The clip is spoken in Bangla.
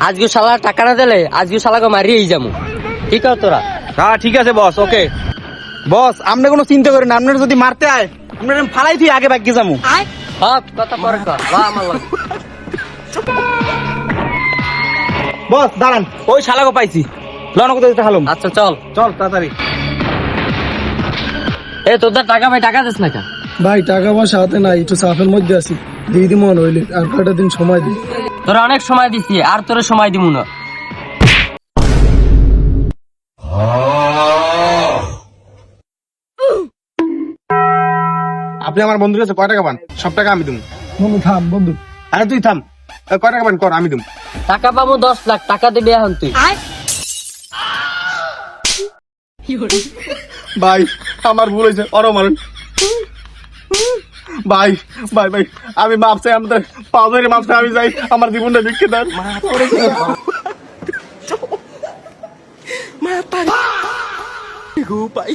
আজকে শালা টাকা না দিলে আজকে শালাকে মারিয়েই যাবো। ঠিক আছে তোরা? হ্যাঁ ঠিক আছে বস, ওকে বস। আপনি কোনো চিন্তা করেন না, আপনার যদি মারতে আয় আপনার ফালাই তুই আগে ভাগ্যে যাবো। হ্যাঁ কথা পরে কর, বা আমার লাগে। বস দাঁড়ান, ওই শালাকে পাইছি, লন কোথায় যেতে হালুম। আচ্ছা চল। চল তাড়াতাড়ি। এ তোদের টাকা ভাই, টাকা দিস না কেন? ভাই টাকা পয়সা হাতে নাই, একটু চাপের মধ্যে আছি, দিদি মন হইলে আর কয়টা দিন সময় দিই। তোরা অনেক সময় দিছি, আর তোরা সময় দিব না। আপনি আমার বন্ধুর কাছে কয় টাকা পান? সব টাকা আমি দেবো। বন্ধু থাম বন্ধু। আরে তুই থাম, কয় টাকা পান কর, আমি দেবো। টাকা পাবো 10 লাখ, টাকা দিবি এখন তুই। ভাই আমার ভুল হয়েছে, অরো মারুন। ভাই ভাই ভাই আমি মাপ চাই, আমাদের পাও ধরে মাপ চাই, আমি যাই, আমার জীবনটা লিখে দেন। ভাই